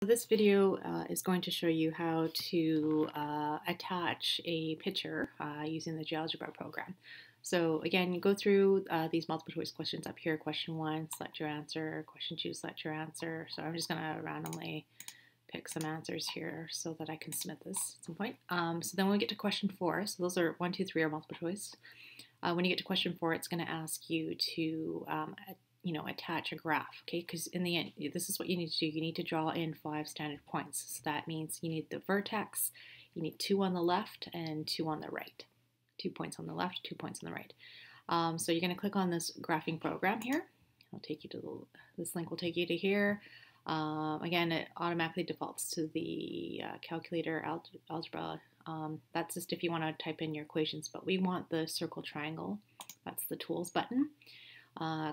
This video is going to show you how to attach a picture using the GeoGebra program. So again, you go through these multiple choice questions up here. Question 1, select your answer. Question 2, select your answer. So I'm just going to randomly pick some answers here so that I can submit this at some point. So then when we get to question 4, so those are 1, 2, 3 are multiple choice. When you get to question 4, it's going to ask you to attach a graph, okay? Because in the end, this is what you need to do. You need to draw in 5 standard points. So that means you need the vertex, you need 2 on the left and 2 on the right. 2 points on the left, 2 points on the right. So you're going to click on this graphing program here. I'll take you to this link will take you to here. Again, it automatically defaults to the calculator algebra. That's just if you want to type in your equations, but we want the circle triangle. That's the tools button.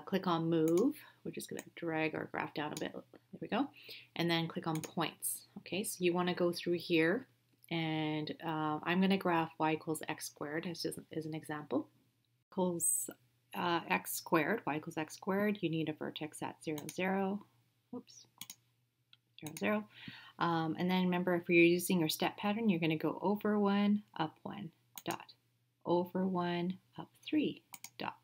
Click on move. We're just going to drag our graph down a bit. There we go. And then click on points. Okay, so you want to go through here, and I'm going to graph y equals x squared as an example. Equals x squared, y equals x squared. You need a vertex at 0, 0. Oops. 0, 0. And then remember, if you're using your step pattern, you're going to go over 1, up 1, dot. Over 1, up 3, dot.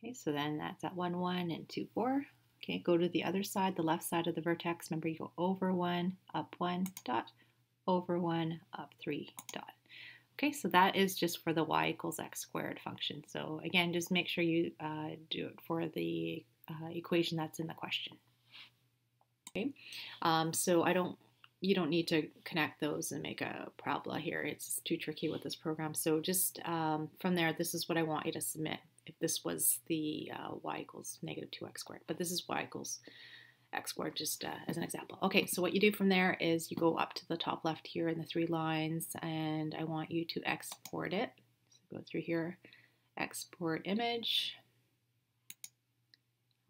Okay, so then that's at 1, 1, and 2, 4. Okay, go to the other side, the left side of the vertex. Remember, you go over 1, up 1, dot. Over 1, up 3, dot. Okay, so that is just for the y equals x squared function. So again, just make sure you do it for the equation that's in the question. Okay, so you don't need to connect those and make a parabola here. It's too tricky with this program. So just from there, this is what I want you to submit. If this was the y equals negative 2x squared, but this is y equals x squared, just as an example. Okay, so what you do from there is you go up to the top left here in the 3 lines, and I want you to export it. So go through here, export image.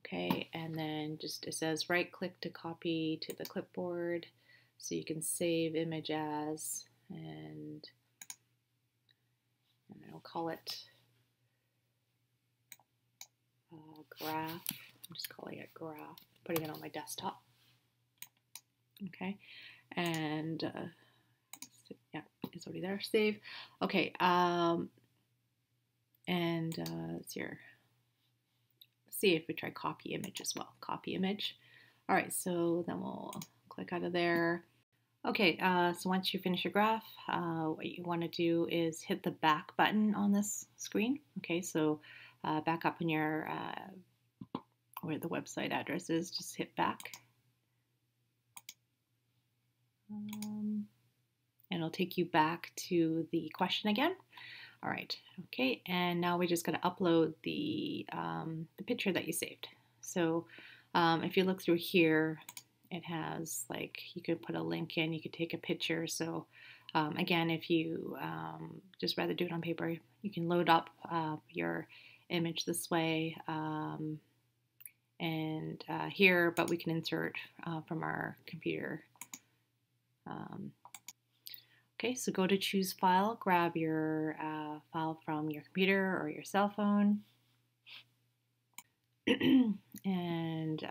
Okay, and then just it says right click to copy to the clipboard, so you can save image as, and I'll call it graph. I'm just calling it graph, putting it on my desktop. Okay, and yeah, it's already there. Save. Okay, and let's here. See if we try copy image as well. Copy image. All right, so then we'll click out of there. Okay, so once you finish your graph, what you want to do is hit the back button on this screen. Okay, so back up in your where the website address is, just hit back. And it'll take you back to the question again. All right, okay, and now we're just going to upload the picture that you saved. So if you look through here, it has like, you could put a link in, you could take a picture. So again, if you just rather do it on paper, you can load up your image this way and here, but we can insert from our computer. Okay, so go to choose file, grab your file from your computer or your cell phone, and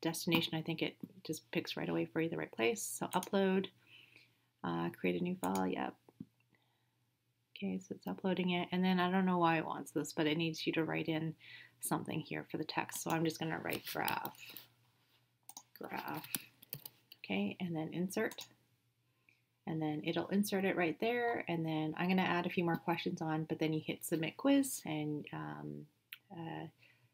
destination, I think it just picks right away for you the right place. So upload, create a new file, yep. Okay, so it's uploading it, and then I don't know why it wants this, but it needs you to write in something here for the text. So I'm just going to write graph, okay, and then insert. And then it'll insert it right there, and then I'm going to add a few more questions on, but then you hit submit quiz, and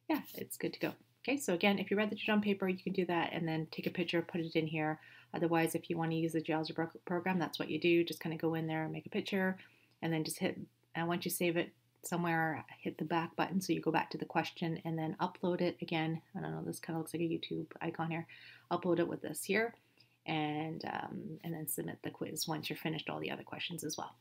yeah, it's good to go. Okay, so again, if you read the tutorial on paper, you can do that and then take a picture, put it in here. Otherwise, if you want to use the GeoGebra program, that's what you do. Just kind of go in there and make a picture, and then just hit, and once you save it somewhere, hit the back button so you go back to the question, and then upload it again. I don't know, this kind of looks like a YouTube icon here. Upload it with this here. And then submit the quiz once you're finished all the other questions as well.